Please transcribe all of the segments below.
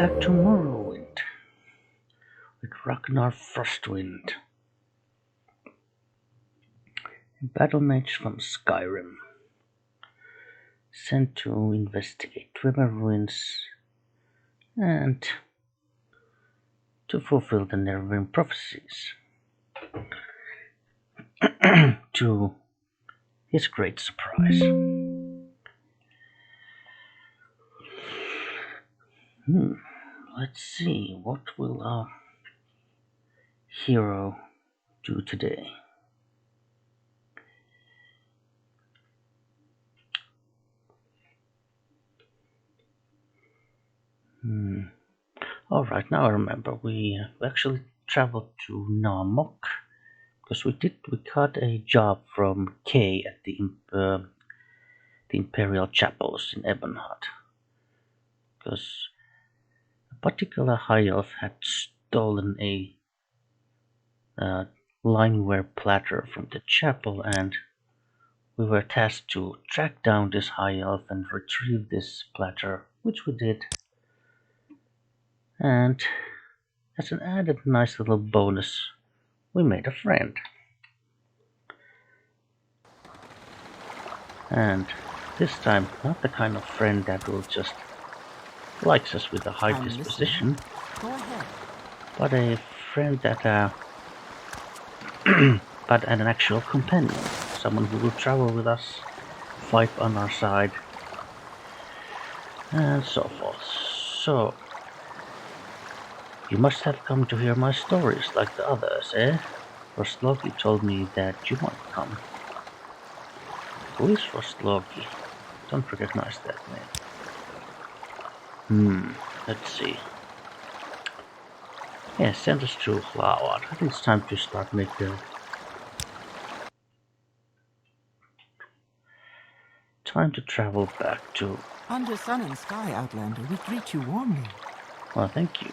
back to Morrowind with Ragnar Frostwind, a Battlemage from Skyrim, sent to investigate Dwemer ruins and to fulfill the Neverwin prophecies. To his great surprise. Let's see, what will our hero do today? Alright, now I remember, we actually traveled to Namok because we got a job from Kay at the Imperial Chapels in Ebonheart, because a particular high elf had stolen a lineware platter from the chapel, and we were tasked to track down this high elf and retrieve this platter, which we did. And as an added nice little bonus, we made a friend. And this time, not the kind of friend that will just likes us with a high disposition, but a friend that but an actual companion, someone who will travel with us, fight on our side, and so forth. So, you must have come to hear my stories like the others, eh? Rostlogi told me that you might come. Who is Rostlogi? Don't recognize that name. Let's see. Yes, send us to Hlawad. I think it's time to start making time to travel back to... Under sun and sky, Outlander, we greet you warmly. Well, thank you.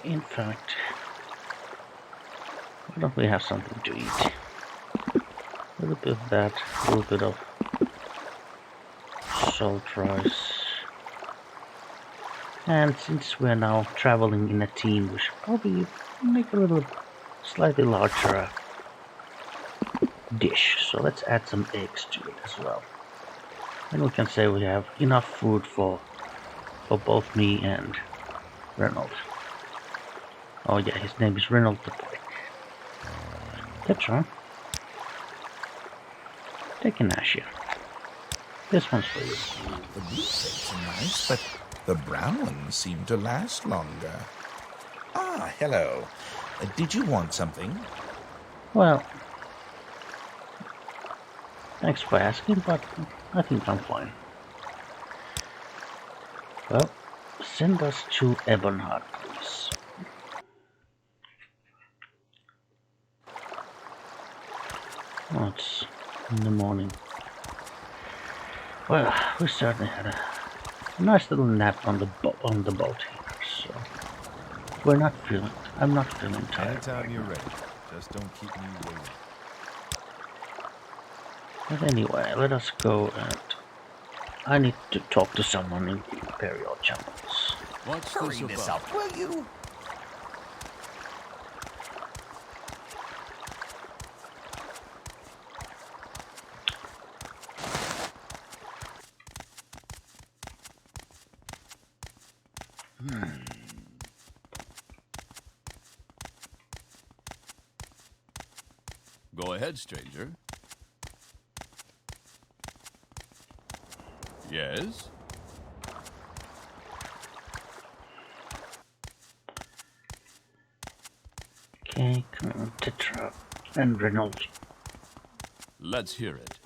In fact, why don't we have something to eat? A little bit of that, a little bit of salt rice. And since we're now traveling in a team, we should probably make a little slightly larger dish. So let's add some eggs to it as well. And we can say we have enough food for both me and Reynold. Oh yeah, his name is Reynold the Boy. Petra, take an ash here. This one's for you. The blue plates are nice, but the brown ones seem to last longer. Ah, hello. Did you want something? Well, thanks for asking, but I think I'm fine. Well, send us to Ebonheart, please. Oh, it's in the morning. Well, we certainly had a nice little nap on the boat here, so I'm not feeling tired. Anytime you're ready, just don't keep me waiting. But anyway, let us go, and I need to talk to someone in the Imperial Chapels. What's Hurry this up, will you? Go ahead, stranger. Yes? Okay, come on, Tetra and Reynold. Let's hear it.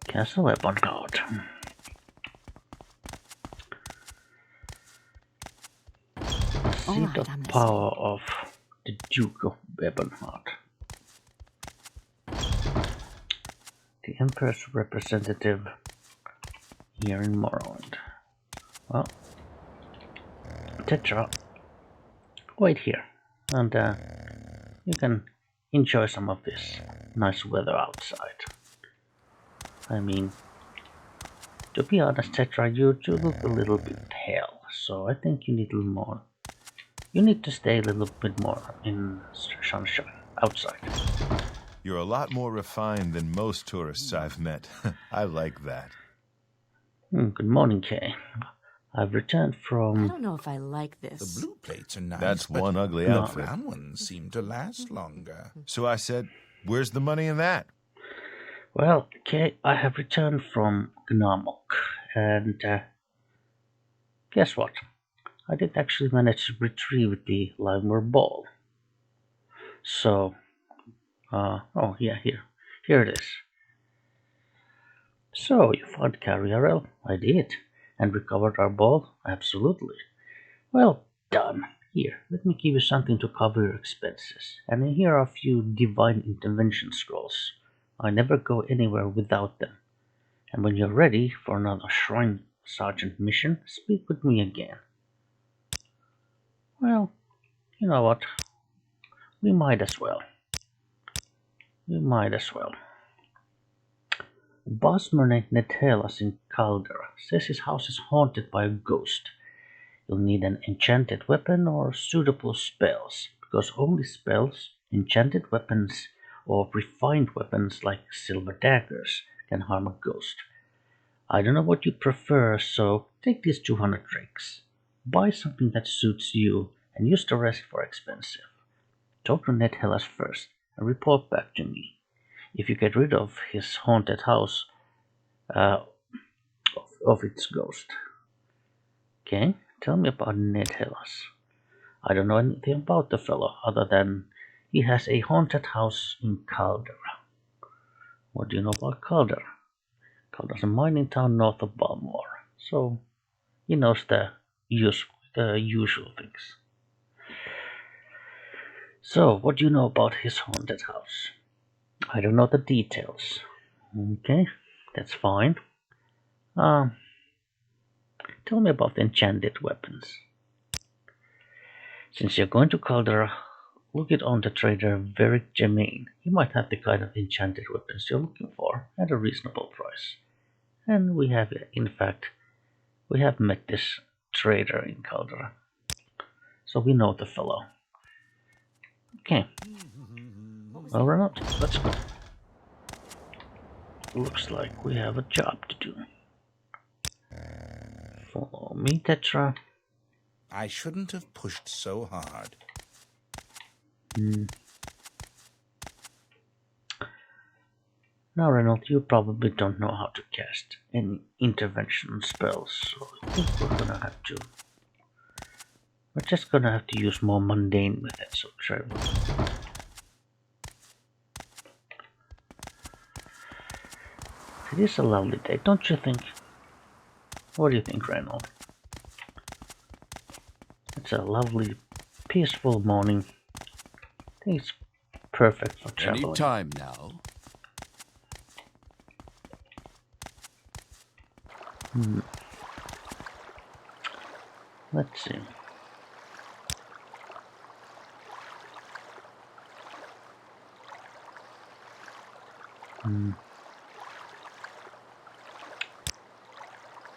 Castle Ebonheart. Seat of power of the Duke of Ebonheart. The Emperor's representative here in Morrowind. Well, Tetra, wait here, and you can enjoy some of this nice weather outside. I mean, to be honest, Tetra, you do look a little bit pale, so I think you need a little more. You need to stay a little bit more in sunshine outside. You're a lot more refined than most tourists I've met. I like that. Good morning, Kay. I've returned I from. don't know if I like The this. blue plates are nice, That's but one ugly the outfit. brown ones seem to last longer. So I said, where's the money in that? Well, Kay, I have returned from Gnamok, and guess what? I did actually manage to retrieve the Limeware ball. So, oh yeah, here it is. So, you found Cariarel? I did. And recovered our ball? Absolutely. Well done. Here, let me give you something to cover your expenses. And here are a few divine intervention scrolls. I never go anywhere without them. And when you're ready for another Shrine Sergeant mission, speak with me again. Well, you know what? We might as well. Bossman named Netelas in Caldera says his house is haunted by a ghost. You'll need an enchanted weapon or suitable spells, because only spells, enchanted weapons, or refined weapons like silver daggers can harm a ghost. I don't know what you prefer, so take these 200 drinks. Buy something that suits you and use the rest for expensive. Talk to Ned Hellas first and report back to me. If you get rid of his haunted house, uh, of its ghost. Okay, tell me about Ned Hellas. I don't know anything about the fellow other than he has a haunted house in Caldera. What do you know about Caldera? Caldera's a mining town north of Balmore, so he knows the usual things. So, what do you know about his haunted house? I don't know the details. Okay, that's fine. Tell me about the enchanted weapons. Since you're going to Caldera, look it on the trader Veric Germain. He might have the kind of enchanted weapons you're looking for at a reasonable price. And we have met this trader in Caldera. So we know the fellow. Okay. Well, Renault, let's go. Looks like we have a job to do. Follow me, Tetra. I shouldn't have pushed so hard. Now, Renault, you probably don't know how to cast any intervention spells, so I think we're just gonna have to use more mundane methods of travel. It is a lovely day, don't you think? What do you think, Renault? It's a lovely, peaceful morning. I think it's perfect for traveling. Any time now. Let's see.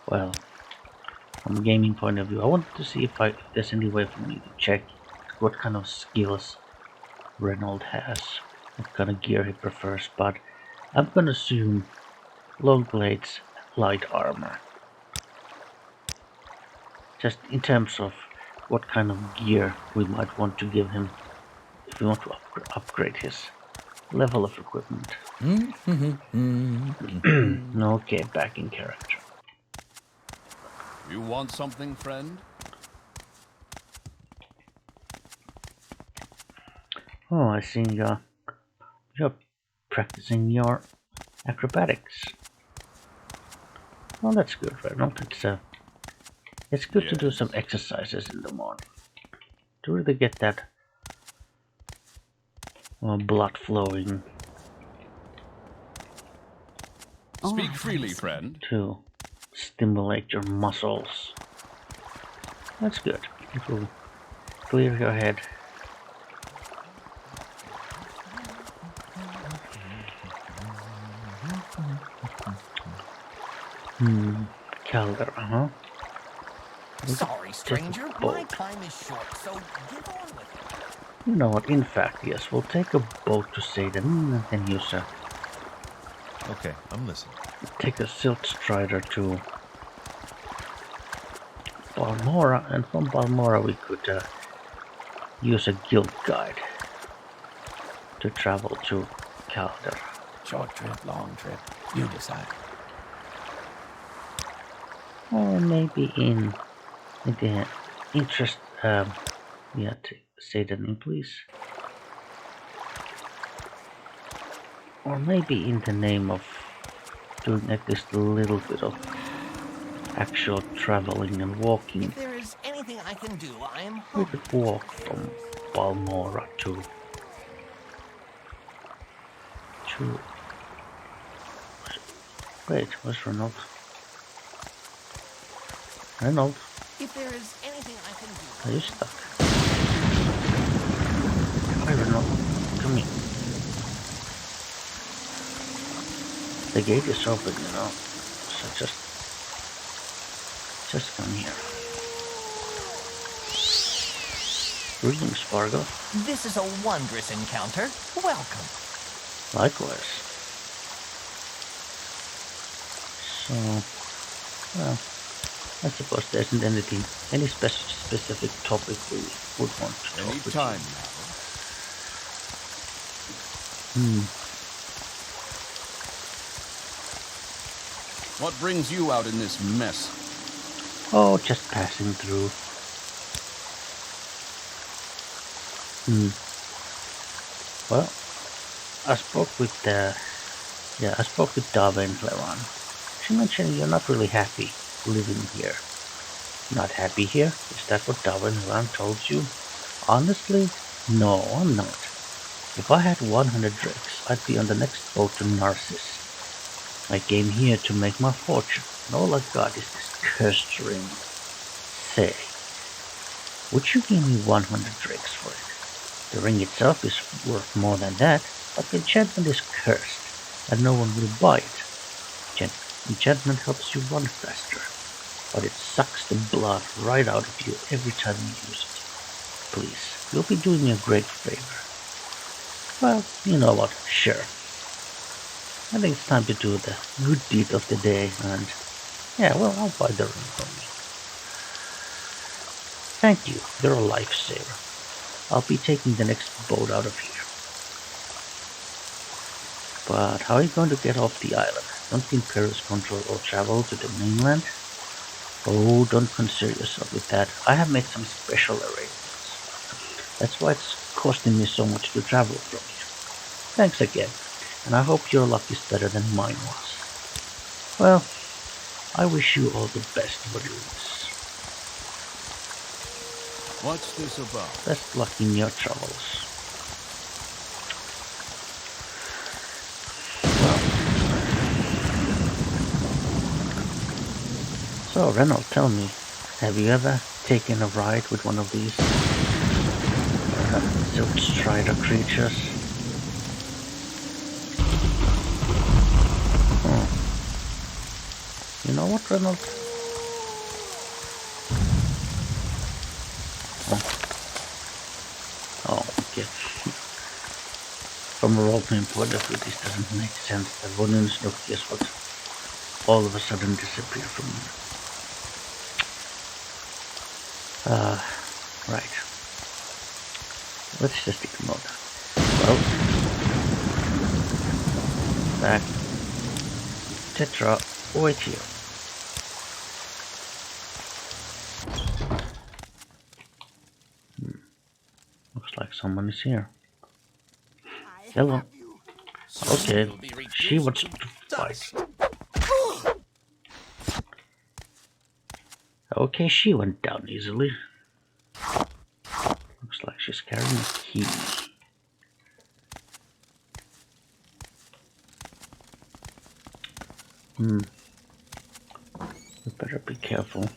Well, from a gaming point of view, I wanted to see if there's any way for me to check what kind of skills Renault has, what kind of gear he prefers, but I'm gonna assume long blades, light armor. Just in terms of what kind of gear we might want to give him if we want to upgrade his level of equipment. Okay, back in character. You want something, friend? Oh, I see you're practicing your acrobatics. Well, that's good, Renault. It's good to do some exercises in the morning to really get that blood flowing. Speak freely, friend. To stimulate your muscles. That's good. It will clear your head. Calder, huh? Sorry, stranger. Just a My boat. time is short, so get on with it. You know what, in fact, yes, we'll take a boat to Satan and then use a... Okay, I'm listening. Take a Silt Strider to Balmora, and from Balmora we could use a guild guide to travel to Calder. Short trip, long trip. You decide. Or maybe in the interest, yeah, say the name please. Or maybe in the name of doing at least a little bit of actual traveling and walking. If there is anything I can do, I am We humble. could walk from Balmora to wait, where's Reynolds? Reynolds, If there is anything I can do, are you stuck? Hi Reynolds, come here. The gate is open, you know, so just come here. Greetings, Fargo. This is a wondrous encounter. Welcome. Likewise. So, well, I suppose there isn't any specific topic we would want to talk with you. Anytime. What brings you out in this mess? Oh, just passing through. Well, I spoke with Dava and Leron. She mentioned you're not really happy living here. Not happy here? Is that what Dava and Leron told you? Honestly, no, I'm not. If I had 100 drakes, I'd be on the next boat to Narcissus. I came here to make my fortune, and all I got is this cursed ring. Say, would you give me 100 drakes for it? The ring itself is worth more than that, but the enchantment is cursed, and no one will buy it. Enchantment helps you run faster, but it sucks the blood right out of you every time you use it. Please, you'll be doing me a great favor. Well, you know what, sure. I think it's time to do the good deed of the day, and yeah, well, I'll buy the ring from you. Thank you, you're a lifesaver. I'll be taking the next boat out of here. But how are you going to get off the island? Don't the Imperials control all travel to the mainland? Oh, don't concern yourself with that. I have made some special arrangements. That's why it's costing me so much to travel from here. Thanks again, and I hope your luck is better than mine was. Well, I wish you all the best for doing this. What's this about? Best luck in your travels. So, Reynolds, tell me, have you ever taken a ride with one of these Silt Strider creatures? Oh. You know what, Reynolds? Oh, okay. From a role-playing point of view, this doesn't make sense. The Vonun's Nokias would all of a sudden disappear from me. Right. Let's just ignore that. Well, back. Tetra, wait here. Looks like someone is here. Hello. Okay, she wants to fight. Okay, she went down easily. Looks like she's carrying a key. We better be careful.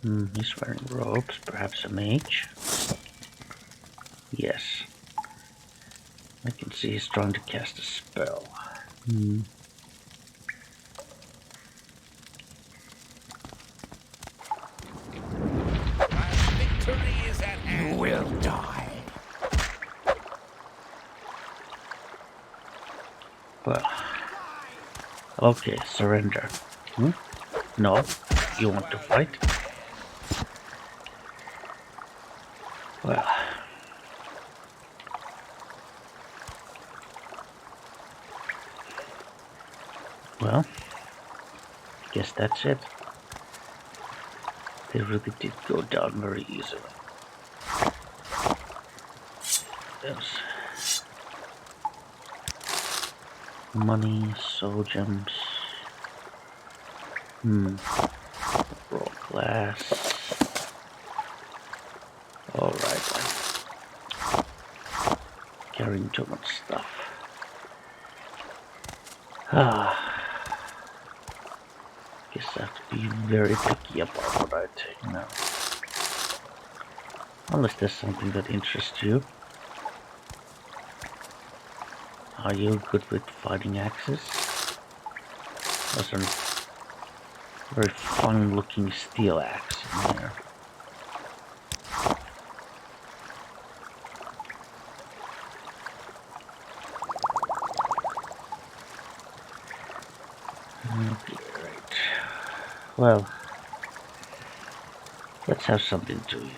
He's wearing robes, perhaps a mage. Yes. I can see he's trying to cast a spell. Victory is at hand. You will die. Well, okay, surrender. No, you want to fight? Well, guess that's it. They really did go down very easily. Yes. Money, soul gems. Raw glass. Alright. Carrying too much stuff. Guess I have to be very picky about what I take now. Unless there's something that interests you. Are you good with fighting axes? There's a very fun looking steel axe in there. Okay, right. Well, let's have something to eat.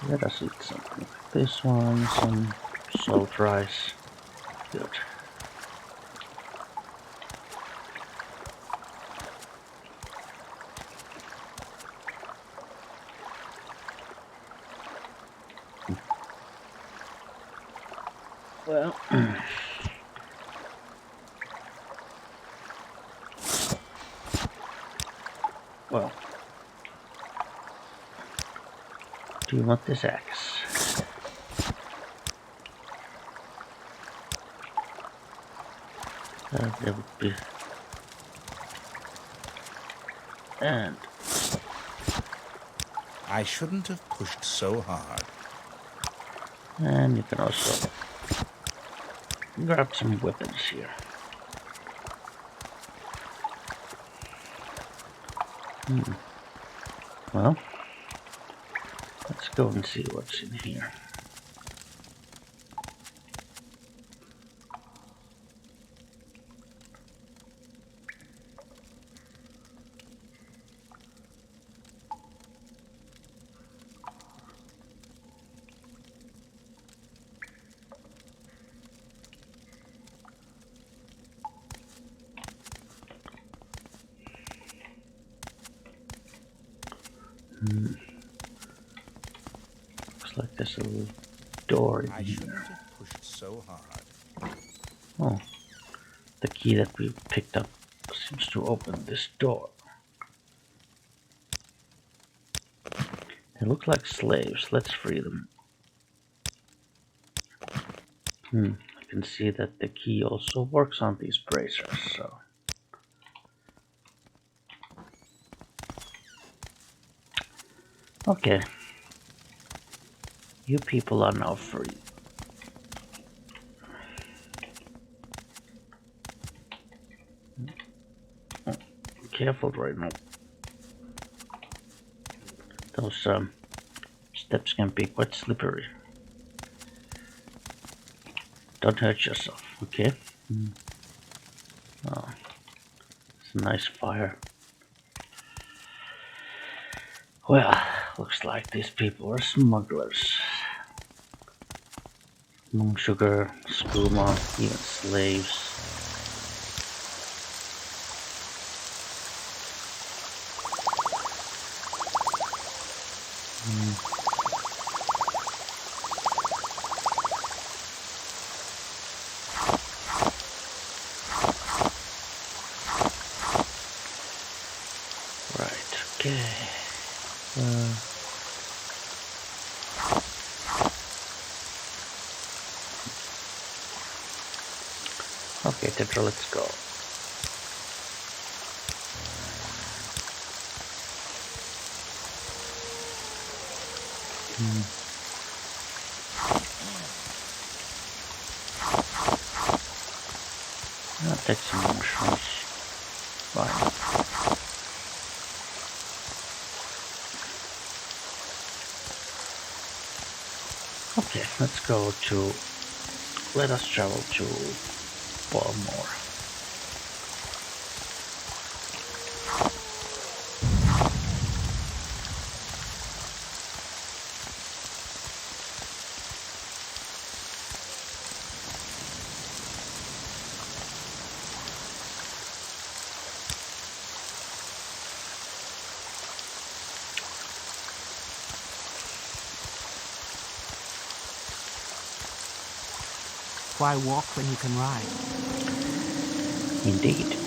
Let us eat something like this one, some salt rice. Good. Well, well, do you want this axe? There would be, and I shouldn't have pushed so hard. you can also grab some weapons here. Well, let's go and see what's in here. Looks like there's a little door in I here. shouldn't have pushed so hard. Oh, the key that we picked up seems to open this door. They look like slaves. Let's free them. I can see that the key also works on these bracers, so. Okay. You people are now free. Oh, be careful right now. Those steps can be quite slippery. Don't hurt yourself, okay? Oh, it's a nice fire. Well, looks like these people are smugglers. Moon sugar, skooma, even slaves. Right, okay. Okay, Tetra, let's go. take some mushrooms. Right. Okay, let's go to. Let us travel to Balmore. Why walk when you can ride? Indeed.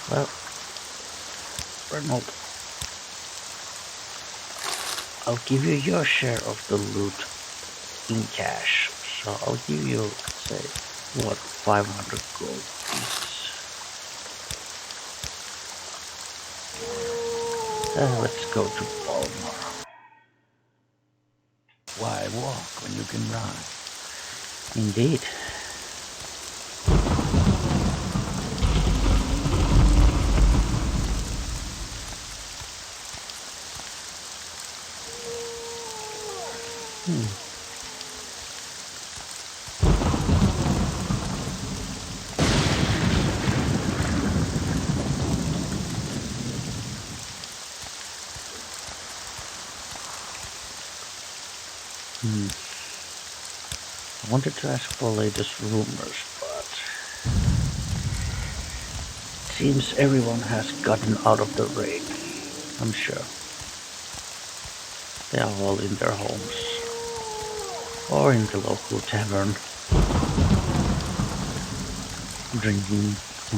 Well, Reynold, I'll give you your share of the loot in cash. So I'll give you, say, what, 500 gold pieces. Let's go to Balmore. Why walk when you can ride? Indeed. I wanted to ask for latest rumors, but it seems everyone has gotten out of the raid. I'm sure. They are all in their homes. Or in the local tavern. Drinking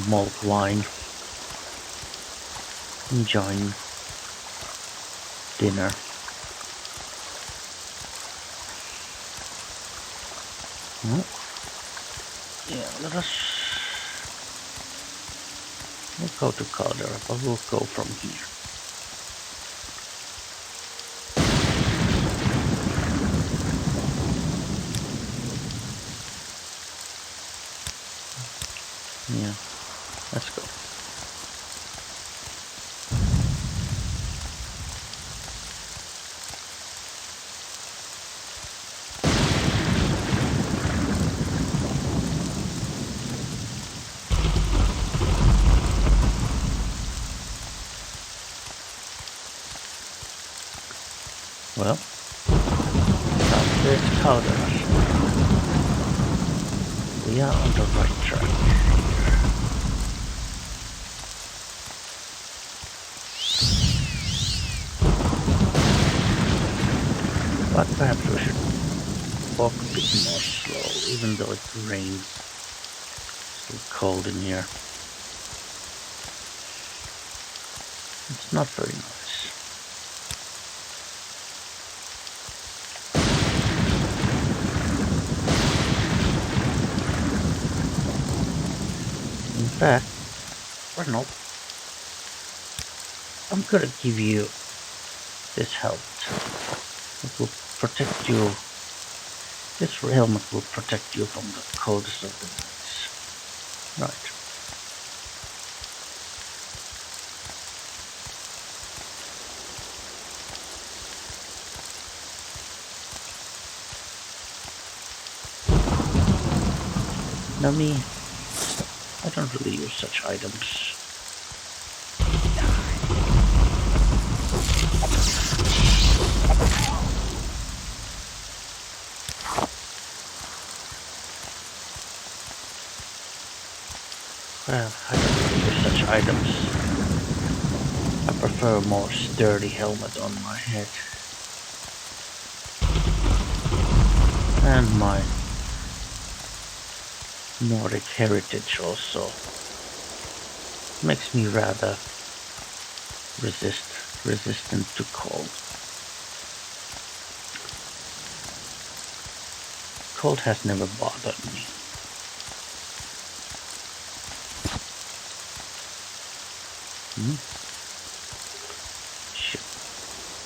malt wine. Enjoying dinner. Well, yeah, we'll go to Caldera, but we'll go from here. Yeah, let's go. Well, there's Caldera. We are on the right track here. But perhaps we should walk a bit more slow, even though it rains. It's still cold in here. It's not very nice. In fact, Reynold, I'm gonna give you this helmet. It will protect you. This helmet will protect you from the coldest of the nights. Right. Now me, I don't really use such items. Well, I don't really use such items. I prefer a more sturdy helmet on my head. And my Nordic heritage also makes me rather resistant to cold. Cold has never bothered me. Shit.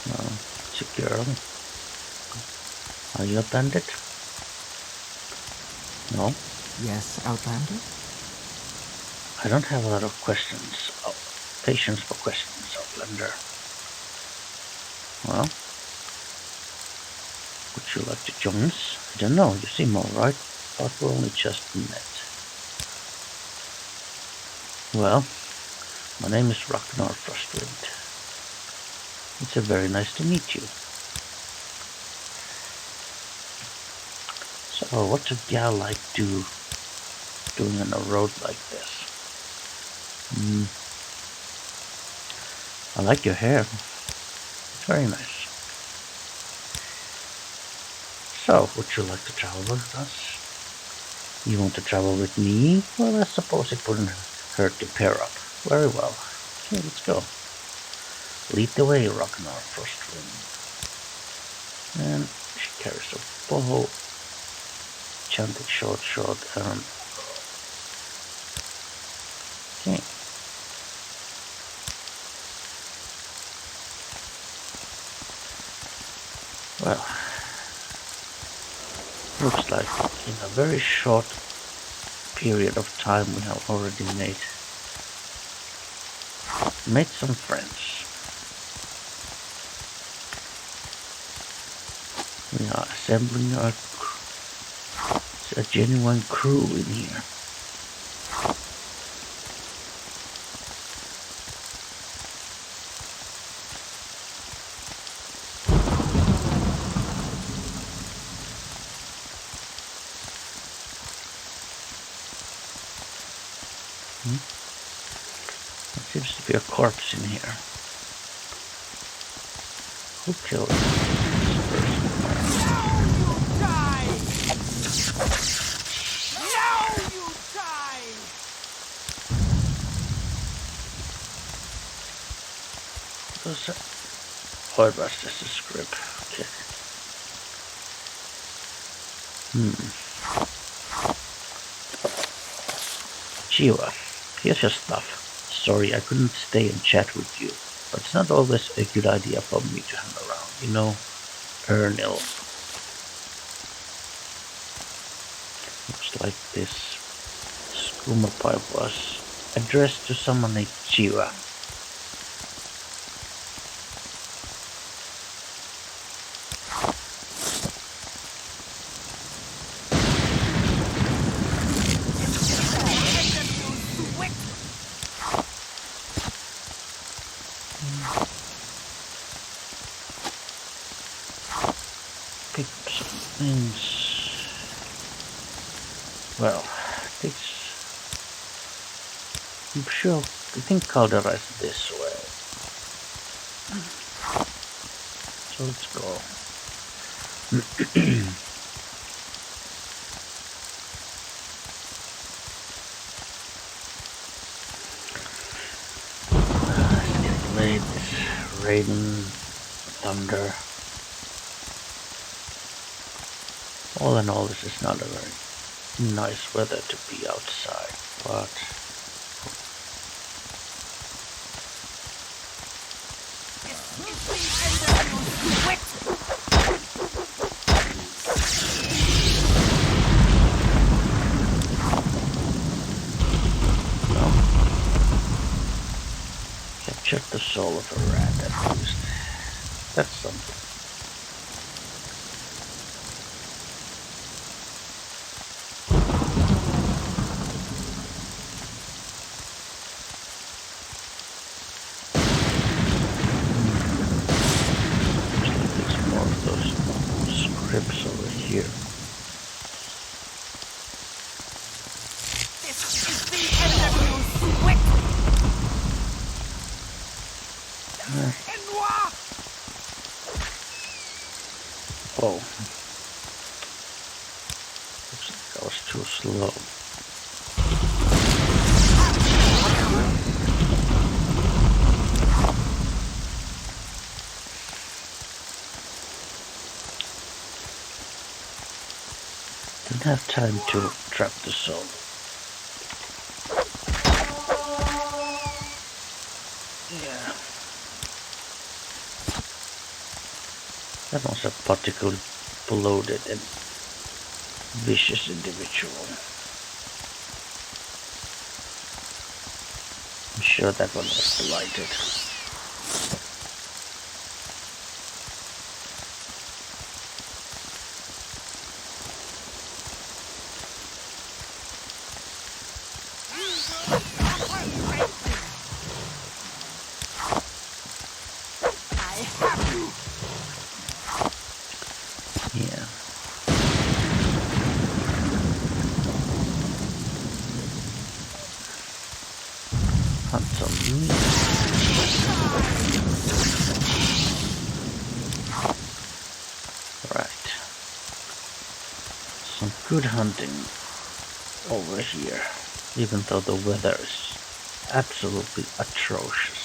No, it's a girl. Are you a bandit? No? Yes, Outlander? I don't have a lot of questions. Oh, patience for questions, Outlander. Well, would you like to join us? I don't know, you seem alright, but we only just met. Well, my name is Ragnar Frostwind. It's very nice to meet you. So, what's a gal like doing on a road like this? I like your hair. It's very nice. So, would you like to travel with us? You want to travel with me? Well, I suppose it wouldn't hurt to pair up. Very well. Okay, let's go. Lead the way, Ragnar Frostwind. And she carries a bow, chanted short, and okay. Well, looks like in a very short period of time we have already made some friends. We are assembling a genuine crew in here. There seems to be a corpse in here. Who killed this person? Oh, it was just a script. Okay. Chiwa, here's your stuff. Sorry, I couldn't stay and chat with you, but it's not always a good idea for me to hang around. You know, Ernil. Looks like this skooma pipe was addressed to someone named Chiwa. Pick up some things. Well, this. I'm sure. I think Caldera is this way. So let's go. It's getting late. It's raining, thunder. All in all, this is not a very nice weather to be outside, but no. Captured the soul of a rat at least. That's something. Scripts over here. This is the end of you, Swick! Oh. Looks like I was too slow. Didn't have time to trap the soul. Yeah. That was a particularly bloated and vicious individual. I'm sure that one was delighted. Yeah. Hunt some meat. Right. Some good hunting over here, even though the weather is absolutely atrocious.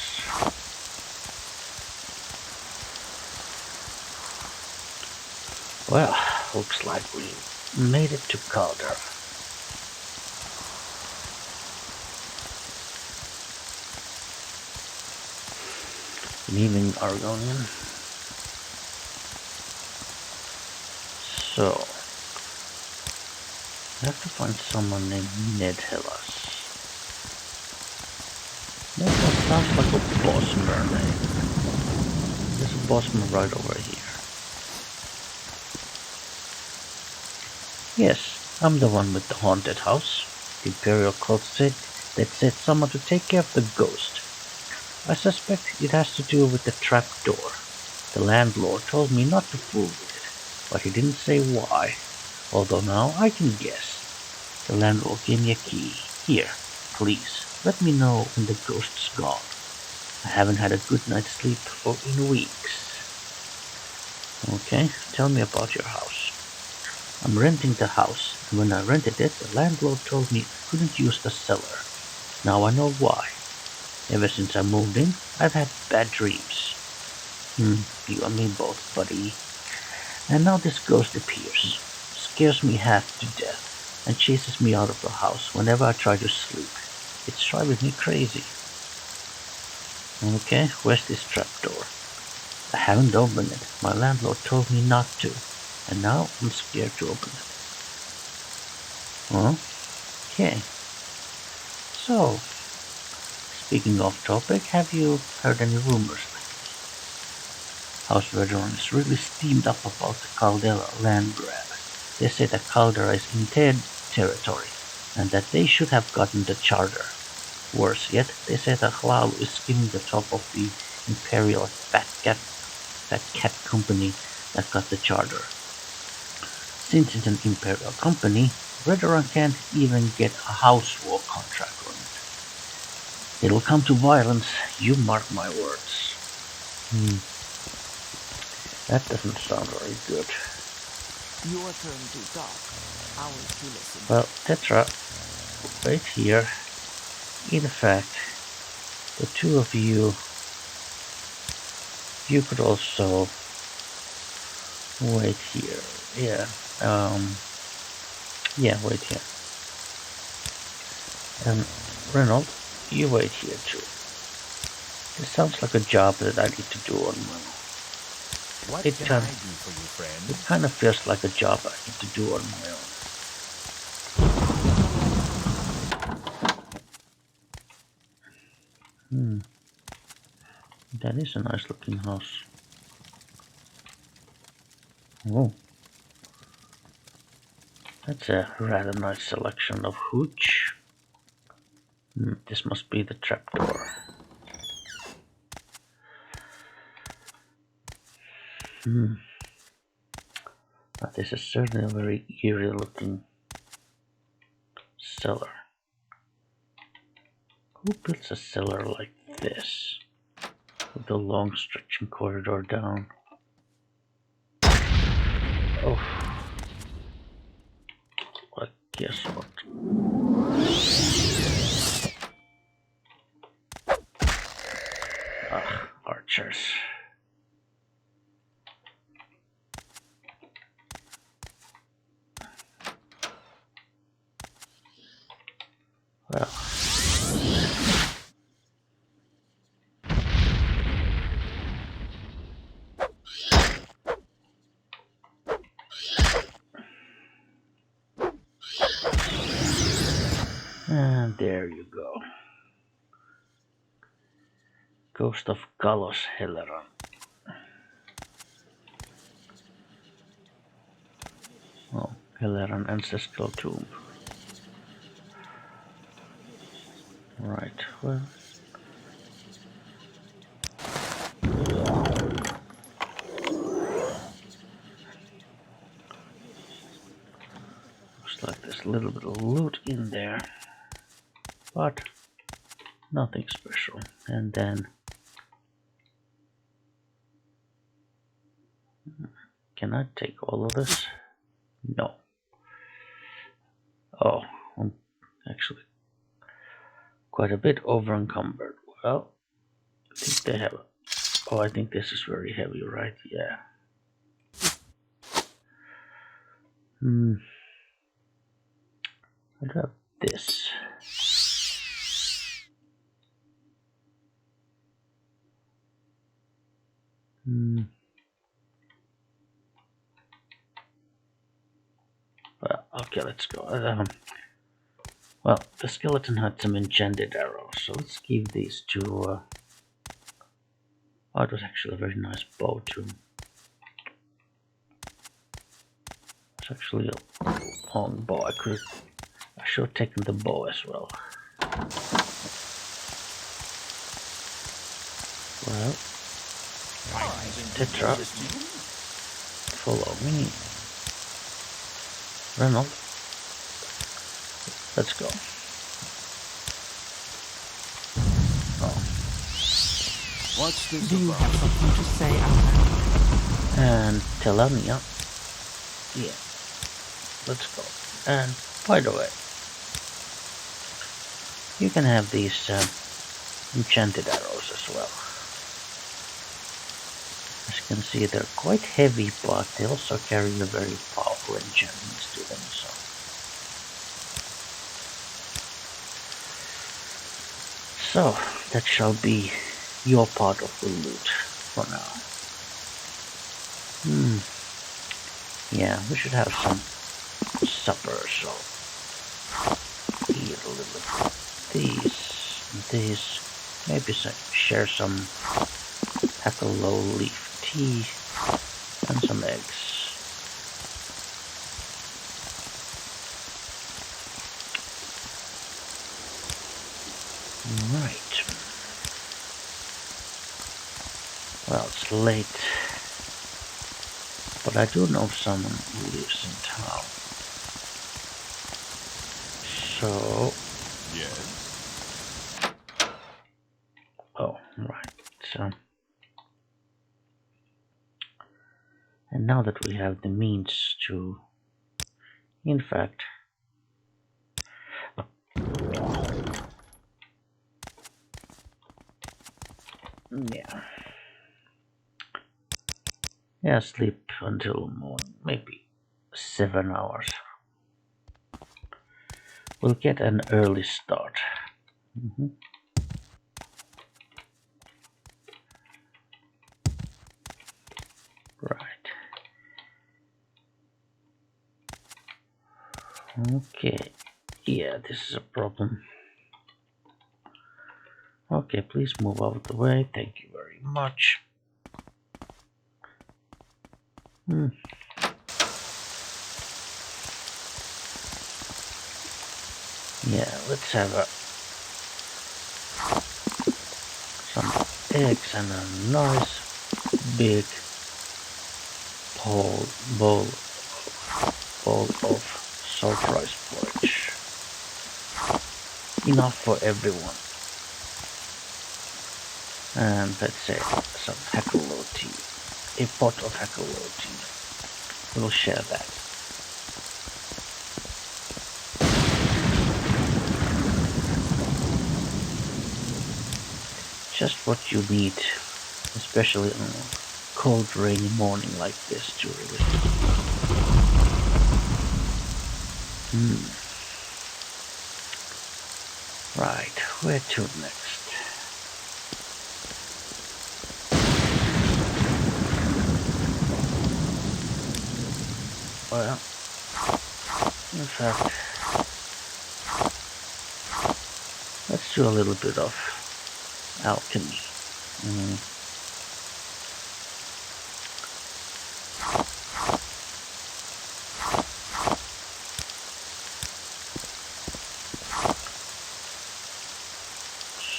Well, looks like we made it to Calder. Good evening, Argonian. So, I have to find someone named Ned Hellas. Ned Hellas sounds like a bossmer name. There's a bossman right over here. Yes, I'm the one with the haunted house. The Imperial Cult said that said someone to take care of the ghost. I suspect it has to do with the trap door. The landlord told me not to fool with it, but he didn't say why, although now I can guess. The landlord gave me a key. Here, please, let me know when the ghost's gone. I haven't had a good night's sleep in weeks. Okay, tell me about your house. I'm renting the house, and when I rented it, the landlord told me I couldn't use the cellar. Now I know why. Ever since I moved in, I've had bad dreams. You and me both, buddy. And now this ghost appears, scares me half to death, and chases me out of the house whenever I try to sleep. It's driving me crazy. Okay, where's this trapdoor? I haven't opened it. My landlord told me not to, and now I'm scared to open it. Okay. So, speaking off topic, have you heard any rumors lately? House Veteran is really steamed up about the Caldera land grab. They say that Caldera is in their territory, and that they should have gotten the charter. Worse yet, they say that Hlalu is skimming the top of the Imperial Fat Cat company that got the charter. Since it's an Imperial company, Veteran can't even get a house war contract on it. It'll come to violence, you mark my words. That doesn't sound very good. Your turn to talk. Ours to listen. Well, Tetra, wait here. In fact, the two of you could also wait here. Yeah, wait here. And Reynold, you wait here too. This sounds like a job that I need to do on my own. What It can I do for you, friend? It kind of feels like a job I need to do on my own. That is a nice looking house. Oh. That's a rather nice selection of hooch. This must be the trapdoor. But this is certainly a very eerie looking cellar. Who builds a cellar like this? With a long stretching corridor down. Oh. Well, guess what? Archers. Well. And there you go. Ghost of Kalos Helleran. Oh, Helleran Ancestral Tomb. Right, well. Looks like there's a little bit of loot in there. But nothing special. And then can I take all of this? No. Oh, I'm actually quite a bit over encumbered. Well, I think they have. Oh, I think this is very heavy, right? Yeah. What about this? Well, okay, let's go. Well, the skeleton had some enchanted arrows, so let's give these to. Oh, it was actually a very nice bow too. It's actually a long bow. I should have taken the bow as well. Well, Tetra, follow me. Reynold, let's go. Oh. What's this Do you about? have something to say, Anna? And Telania. Yeah, let's go. And by the way, you can have these enchanted arrows as well. As you can see, they're quite heavy, but they also carry a very powerful enchantments to them. So that shall be your part of the loot for now. Yeah, we should have some supper, so eat a little bit of these, maybe share some hackalow leaf tea and some eggs. Right. Well, it's late, but I do know someone who lives in town. So... Yes. Oh, right. So... And now that we have the means to... In fact... Yeah. Yeah, sleep until morning, maybe 7 hours. We'll get an early start. Right. Okay. Yeah, this is a problem. Okay, please move out of the way. Thank you very much. Yeah, let's have some eggs and a nice big bowl of salt rice porridge. Enough for everyone. And let's say some hackalow tea. A pot of hackalow tea. We'll share that. Just what you need, especially on a cold, rainy morning like this to really. Right, where to next? Well, in fact, Let's do a little bit of alchemy.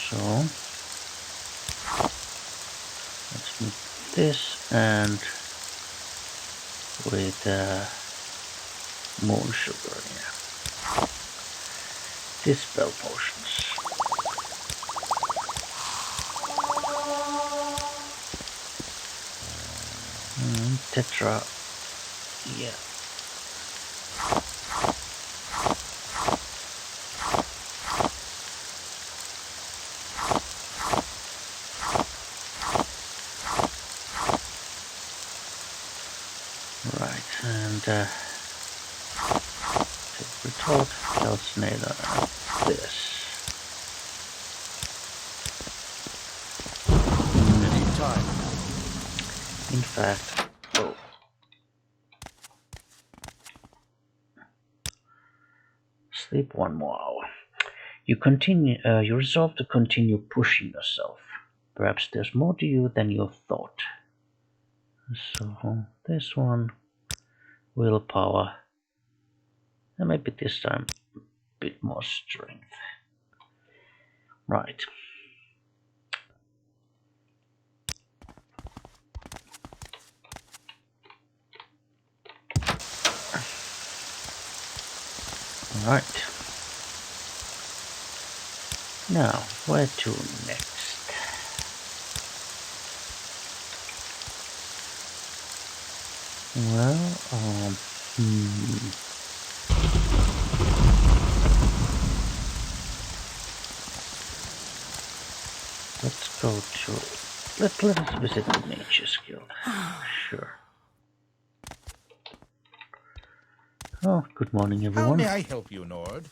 So let's make this and with moon sugar, yeah. Dispel potions. Tetra, yeah. Right, and take retort, calcinator, and this. Any time. In fact, oh. Sleep one more hour. You continue. You resolve to continue pushing yourself. Perhaps there's more to you than you thought. So this one, willpower, and maybe this time a bit more strength. Right. All right. Now, where to next? Well, let's go to let us visit the Nature's Guild. Sure. Oh, good morning, How everyone. may I help you, Nord?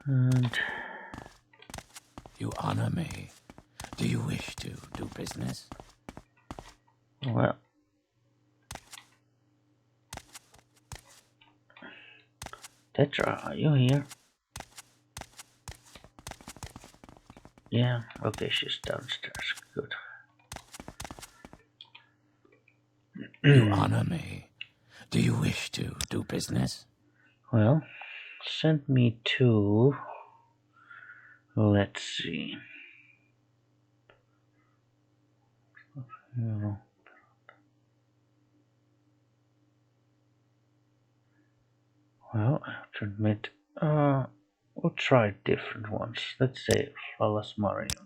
And You honor me. Do you wish to do business? well, Tetra, are you here? Yeah. Okay, she's downstairs. Good. You honor me. Do you wish to do business? Well, send me to. Let's see. Well, I have to admit, we'll try different ones. Let's say Phalasmarium.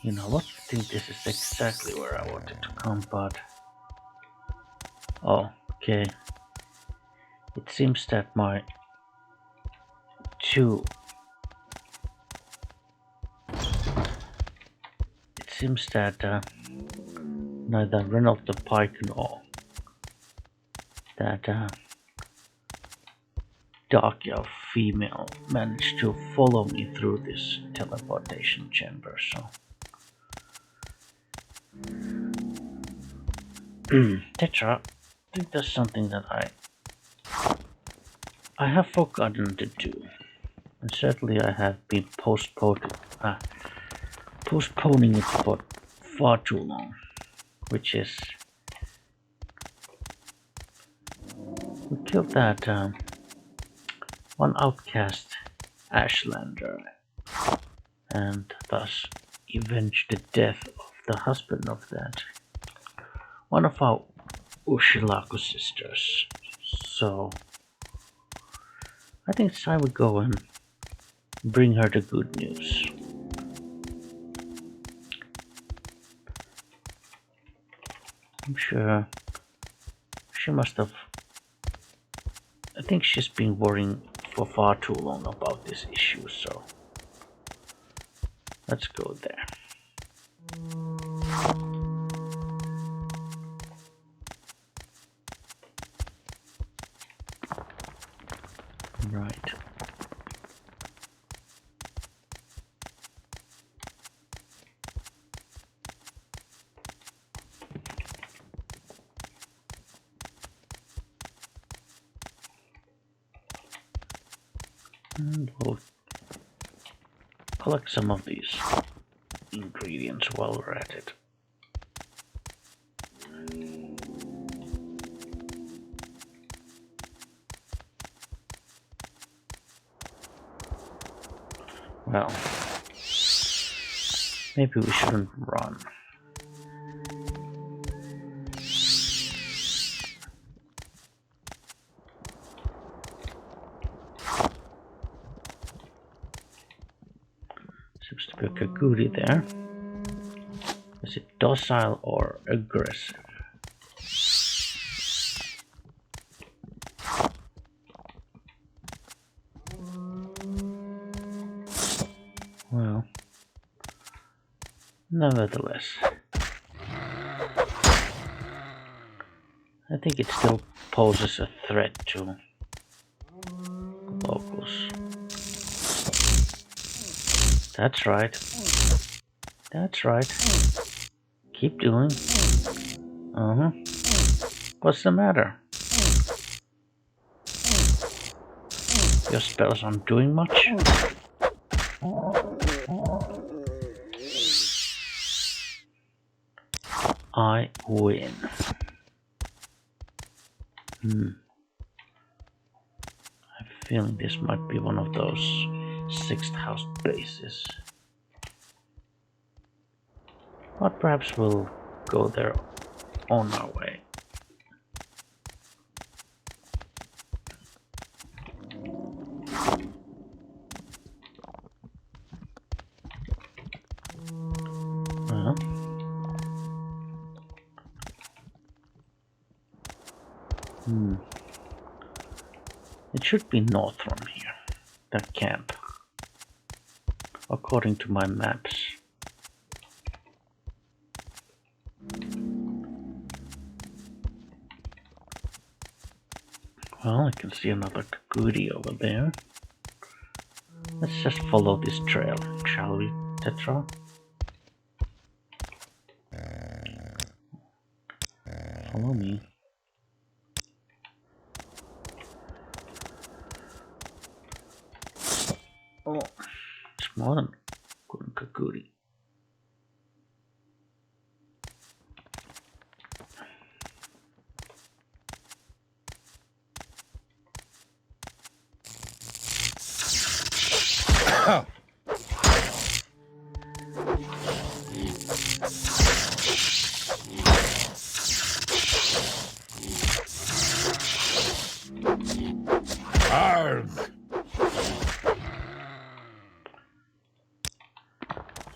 You know what? I think this is exactly where I wanted to come, but. Oh, okay. It seems that my two. It seems that neither Reynold the Pike nor that Darkia female managed to follow me through this teleportation chamber, so. Tetra, I think there's something that I have forgotten to do. And certainly I have been postponing it for far too long. Which is we killed that one outcast Ashlander and thus avenged the death of the husband of that one of our Ushilaku sisters. So I think it's time we go and bring her the good news. I'm sure she must have. I think she's been worrying for far too long about this issue, so let's go there. Right. And we'll collect some of these ingredients while we're at it. Well, maybe we shouldn't run. Seems to be a Kaguri there. Is it docile or aggressive? Well, nevertheless, I think it still poses a threat to locals. That's right. That's right. Keep doing. What's the matter? Your spells aren't doing much? I win. I have a feeling this might be one of those 6th house bases. But perhaps we'll go there on our way. Well, it should be north from here, that camp, according to my maps. Well, I can see another Kaguri over there. Let's just follow this trail, shall we, Tetra? Follow me. Oh, it's more than good Kaguri.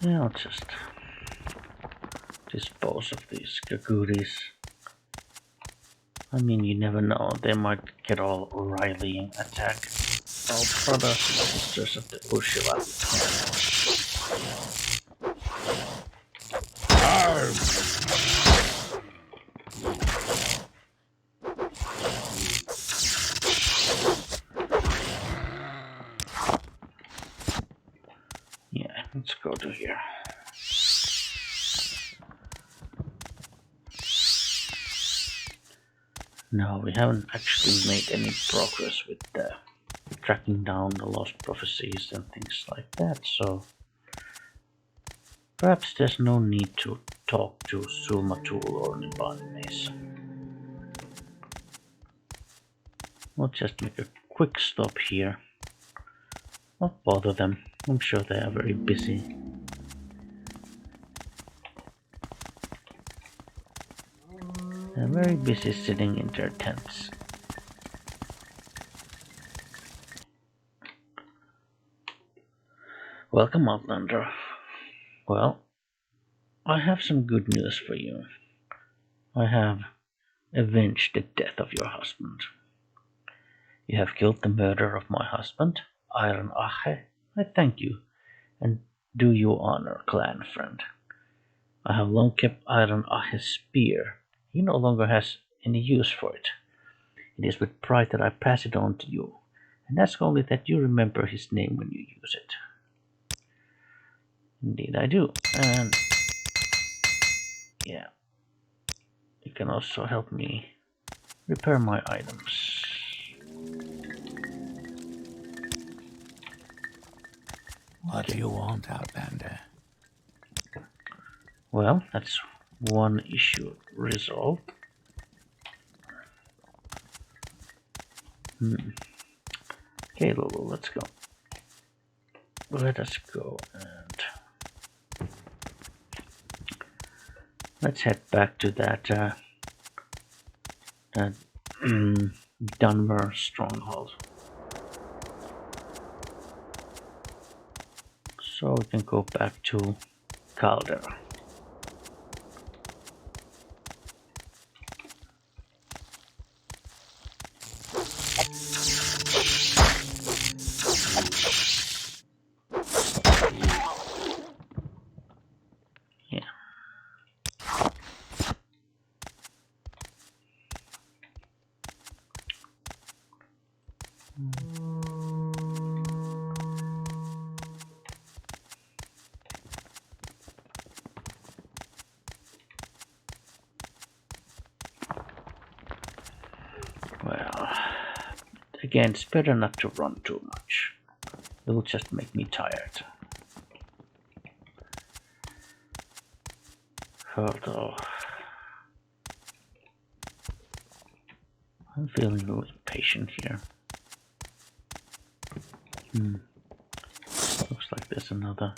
Yeah, I'll just dispose of these Kaguris. I mean, you never know, they might get all Riley and attack our brothers and sisters of the Ushila. Yeah, let's go to here. No, we haven't actually made any progress with tracking down the lost prophecies and things like that, so perhaps there's no need to talk to Sulmatul or Nibanes. We'll just make a quick stop here. Not bother them, I'm sure they are very busy. They're very busy sitting in their tents. Welcome, Outlander. Well, I have some good news for you. I have avenged the death of your husband. You have killed the murderer of my husband, Iron Ache. I thank you, and do you honor, clan friend. I have long kept Iron Ache's spear. He no longer has any use for it. It is with pride that I pass it on to you, and ask only that you remember his name when you use it. Indeed I do, and yeah, you can also help me repair my items. What do you want, Outlander? Well, that's one issue resolved. Okay, Lulu, let's go. Let us go and let's head back to that Dwemer stronghold. So we can go back to Caldera. Yeah. Well, again, it's better not to run too much. It will just make me tired. Although I'm feeling a little impatient here. Looks like there's another.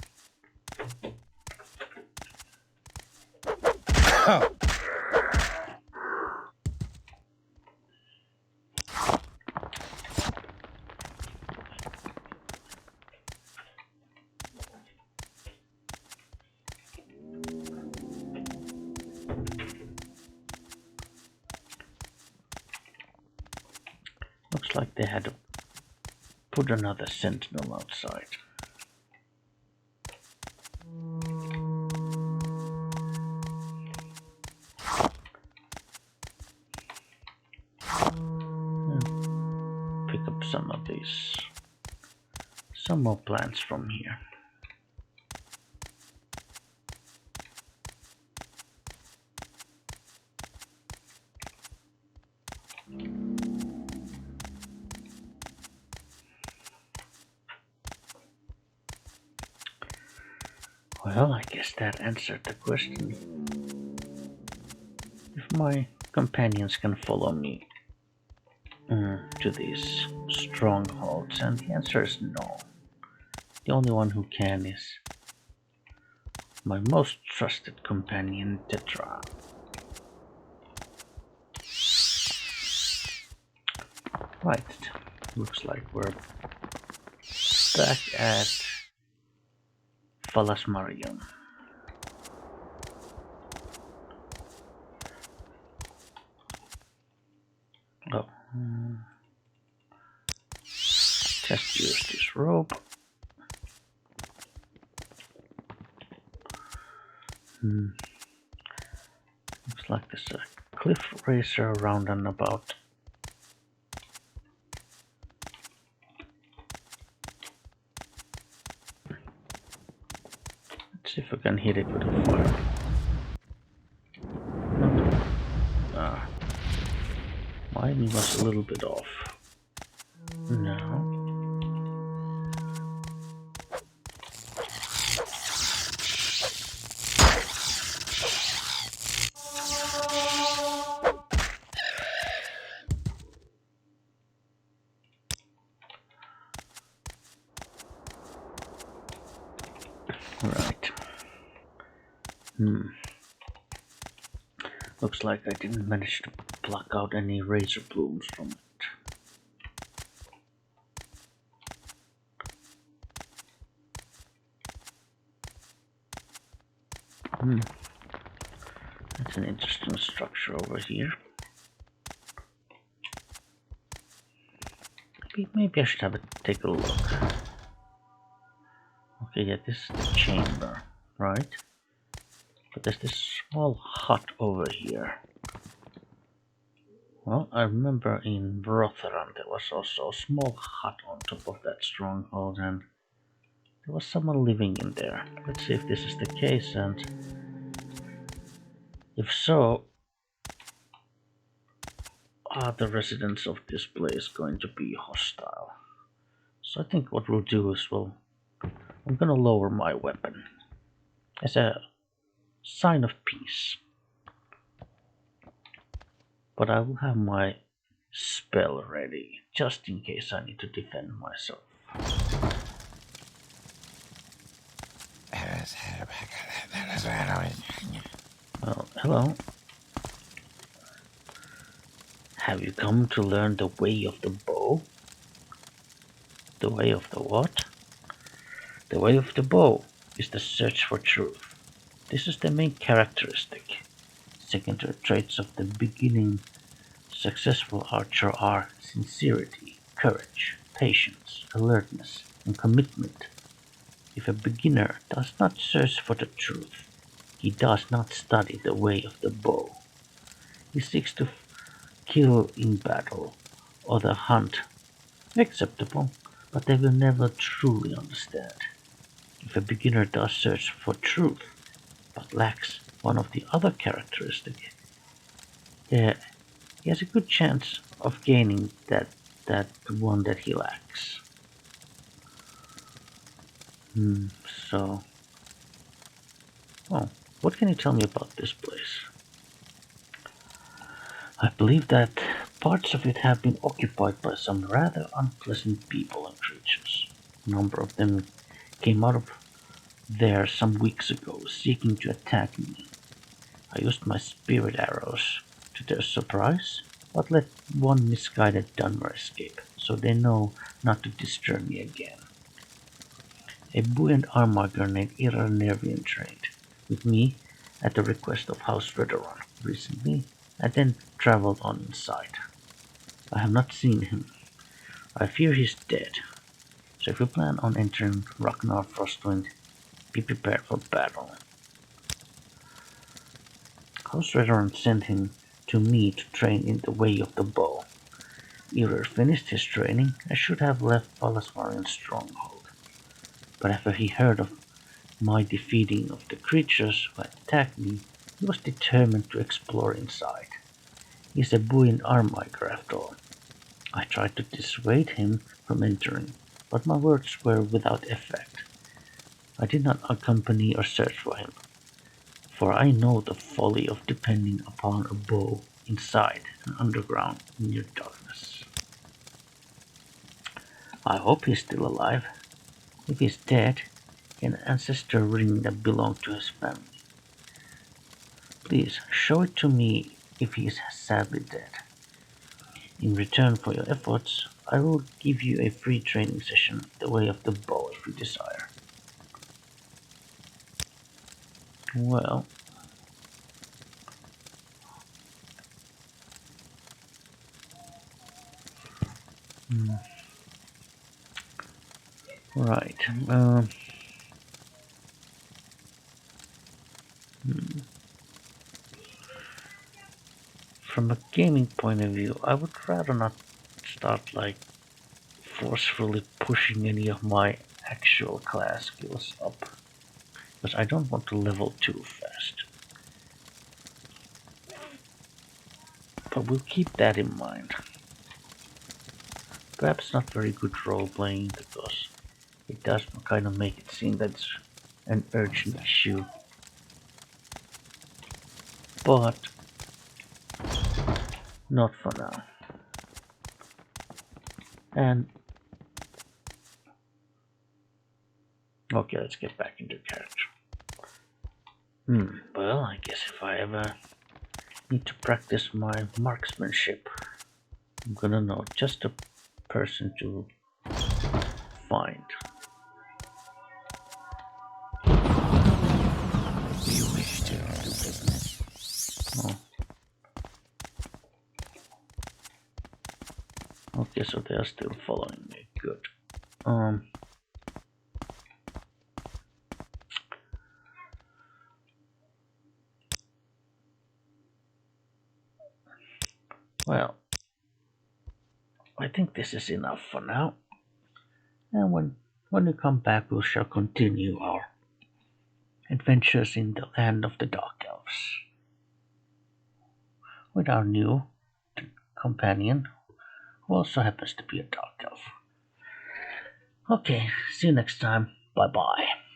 Looks like they had to put another sentinel outside. Pick up some of these, some more plants from here. Well, I guess that answered the question. If my companions can follow me to these strongholds, and the answer is no. The only one who can is my most trusted companion, Tetra. Right, looks like we're back at Phalasmarium. Oh, just use this rope. Looks like there's a cliff racer around and about. Let's see if we can hit it with a fire. My aim was a little bit off. No. Right. Looks like I didn't manage to pluck out any razor blooms from it. That's an interesting structure over here. Maybe I should have a take a look. Okay, yeah, this is the chamber, right? But there's this small hut over here. Well, I remember in Rotheran there was also a small hut on top of that stronghold, and there was someone living in there. Let's see if this is the case, and if so, are the residents of this place going to be hostile? So I think what we'll do is we'll I'm gonna lower my weapon as a sign of peace. But I will have my spell ready just in case I need to defend myself. Well, hello. Have you come to learn the way of the bow? The way of the what? The way of the bow is the search for truth. This is the main characteristic. Secondary traits of the beginning successful archer are sincerity, courage, patience, alertness, and commitment. If a beginner does not search for the truth, he does not study the way of the bow. He seeks to kill in battle or the hunt. Acceptable, but they will never truly understand. If a beginner does search for truth, but lacks one of the other characteristics, yeah, he has a good chance of gaining that one that he lacks. So, oh, what can you tell me about this place? I believe that parts of it have been occupied by some rather unpleasant people and creatures. A number of them came out of there some weeks ago, seeking to attack me. I used my spirit arrows to their surprise, but let one misguided Dwemer escape, so they know not to disturb me again. A buoyant armorer named Nervian trained with me at the request of House Redoran recently, and then traveled on inside. I have not seen him. I fear he's dead, so if you plan on entering Ragnar Frostwind, be prepared for battle. House Redoran sent him to me to train in the way of the bow. Erer finished his training and should have left Palasmarian's stronghold. But after he heard of my defeating of the creatures who had attacked me, he was determined to explore inside. He's a buoyant armiger after all. I tried to dissuade him from entering, but my words were without effect. I did not accompany or search for him, for I know the folly of depending upon a bow inside and underground in near darkness. I hope he's still alive. If he's dead, an ancestor ring that belonged to his family. Please show it to me if he is sadly dead. In return for your efforts, I will give you a free training session the way of the bow if you desire. Well, right. From a gaming point of view, I would rather not start like forcefully pushing any of my actual class skills up, because I don't want to level too fast. But we'll keep that in mind. Perhaps not very good role playing because it does kind of make it seem that it's an urgent issue. But not for now. And okay, let's get back into character. Well, I guess if I ever need to practice my marksmanship, I'm gonna know just a person to find. Do you wish to do business? Oh. Okay, so they are still following me. Good. Well, I think this is enough for now. And when we come back, we shall continue our adventures in the land of the Dark Elves with our new companion, who also happens to be a Dark Elf. Okay, see you next time. Bye-bye.